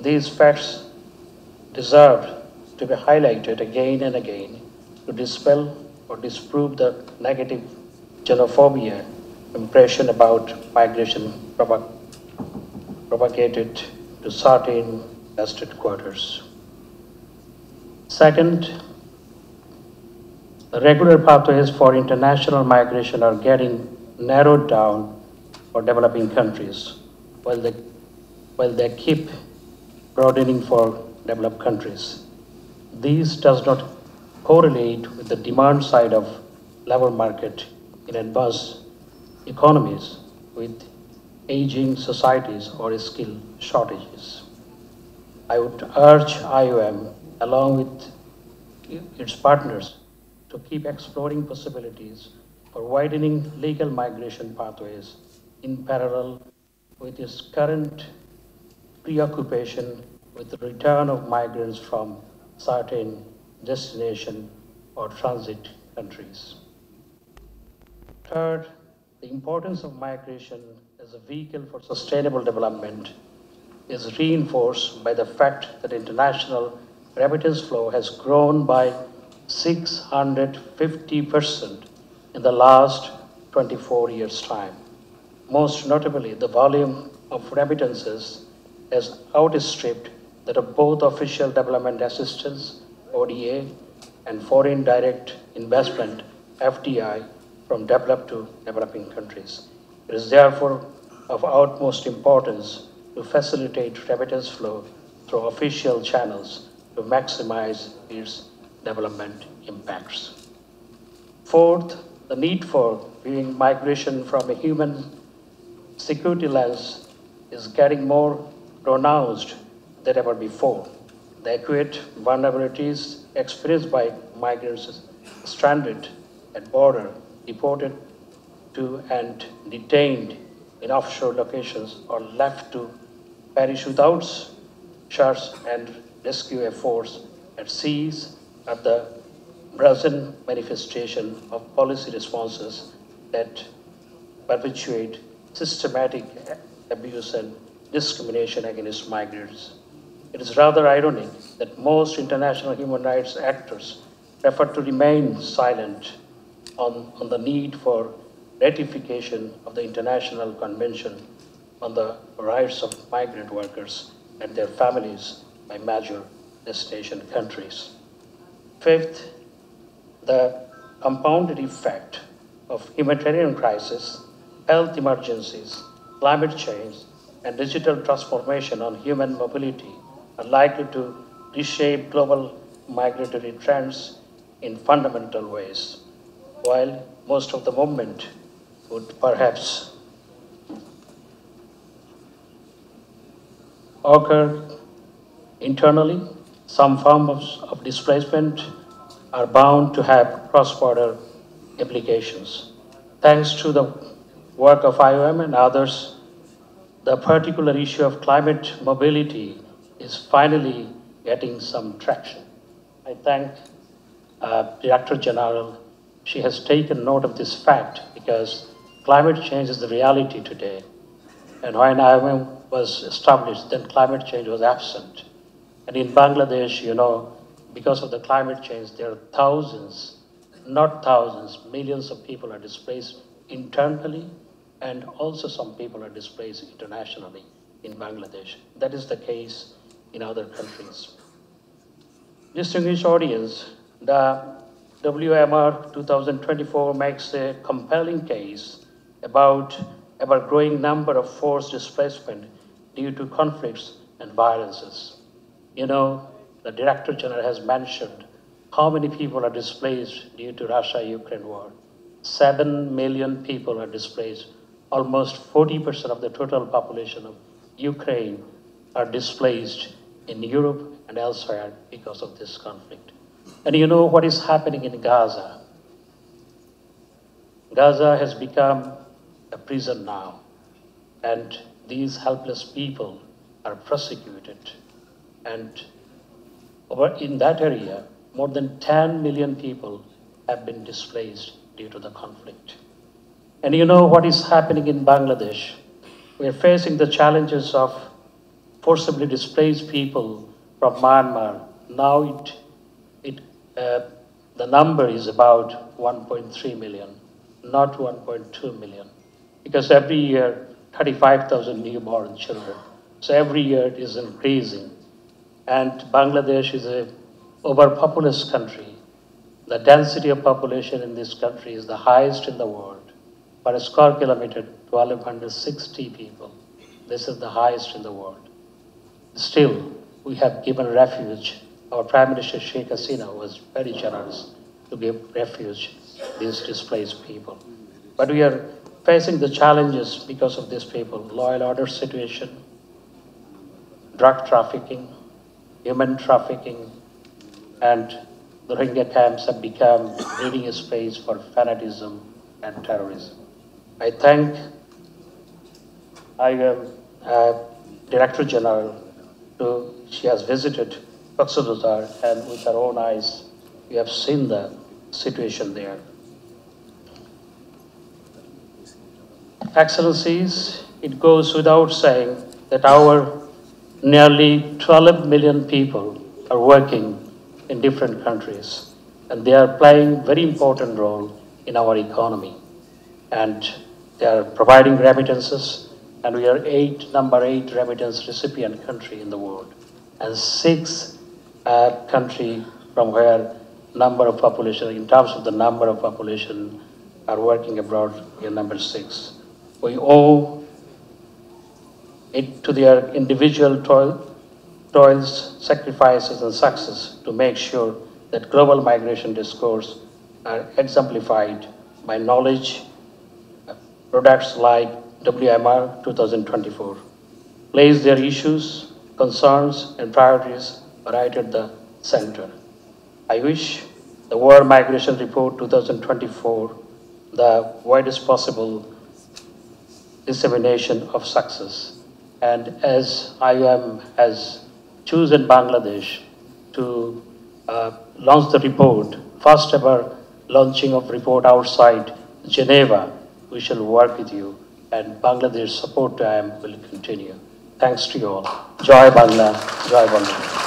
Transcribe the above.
These facts deserve to be highlighted again and again to dispel or disprove the negative xenophobia impression about migration propagated to certain vested quarters. Second, the regular pathways for international migration are getting narrowed down for developing countries, while they keep broadening for developed countries. These does not correlate with the demand side of labor market in advanced economies with aging societies or skill shortages. I would urge IOM along with its partners to keep exploring possibilities for widening legal migration pathways in parallel with its current preoccupation with the return of migrants from certain destination or transit countries. Third, the importance of migration as a vehicle for sustainable development is reinforced by the fact that international remittance flow has grown by 650% in the last 24 years' time. Most notably, the volume of remittances has outstripped that of both official development assistance, ODA, and foreign direct investment, FDI, from developed to developing countries. It is therefore of utmost importance to facilitate remittance flow through official channels to maximize its development impacts. Fourth, the need for viewing migration from a human security lens is getting more pronounced than ever before. The acute vulnerabilities experienced by migrants stranded at border, deported to and detained in offshore locations or left to perish without search and rescue efforts at seas are the brazen manifestation of policy responses that perpetuate systematic abuse and discrimination against migrants. It is rather ironic that most international human rights actors prefer to remain silent on the need for ratification of the International Convention on the Rights of Migrant Workers and their families by major destination countries. Fifth, the compounded effect of humanitarian crisis, health emergencies, climate change, and digital transformation on human mobility are likely to reshape global migratory trends in fundamental ways. While most of the movement would perhaps occur internally, some forms of displacement are bound to have cross-border implications. Thanks to the work of IOM and others, the particular issue of climate mobility is finally getting some traction. I thank Director General. She has taken note of this fact because climate change is the reality today. And when IOM was established, then climate change was absent. And in Bangladesh, you know, because of the climate change, there are thousands, not thousands, millions of people are displaced internally, and also some people are displaced internationally in Bangladesh. That is the case in other countries. Distinguished audience, the WMR 2024 makes a compelling case about ever-growing number of forced displacement due to conflicts and violences. You know, the Director General has mentioned how many people are displaced due to Russia-Ukraine war. 7 million people are displaced. Almost 40% of the total population of Ukraine are displaced in Europe and elsewhere because of this conflict. And you know what is happening in Gaza? Gaza has become a prison now, and these helpless people are persecuted. And over in that area, more than 10 million people have been displaced due to the conflict. And you know what is happening in Bangladesh? We are facing the challenges of forcibly displaced people from Myanmar. Now the number is about 1.3 million, not 1.2 million, because every year 35,000 newborn children. So every year it is increasing. And Bangladesh is a overpopulous country. The density of population in this country is the highest in the world. Per square kilometer, 1,260 people. This is the highest in the world. Still, we have given refuge. Our Prime Minister Sheikh Hasina was very generous to give refuge to these displaced people. But we are facing the challenges because of these people: law and order situation, drug trafficking, human trafficking, and the Rohingya camps have become breeding space for fanatism and terrorism. I thank Director General. She has visited Bazar, and with her own eyes, we have seen the situation there. Excellencies, it goes without saying that our nearly 12 million people are working in different countries, and they are playing a very important role in our economy. And they are providing remittances, and we are number 8 remittance recipient country in the world, and 6th country from where number of population, in terms of the number of population are working abroad, we are number 6. We owe it to their individual toils, sacrifices, and success to make sure that global migration discourse are exemplified by knowledge products like WMR 2024. Place their issues, concerns, and priorities right at the center. I wish the World Migration Report 2024 the widest possible dissemination of success. And as IOM has chosen Bangladesh to launch the report, first ever launching of report outside Geneva, we shall work with you, and Bangladesh support to IOM will continue. Thanks to you all. Jai Bangla, Jai Bangla.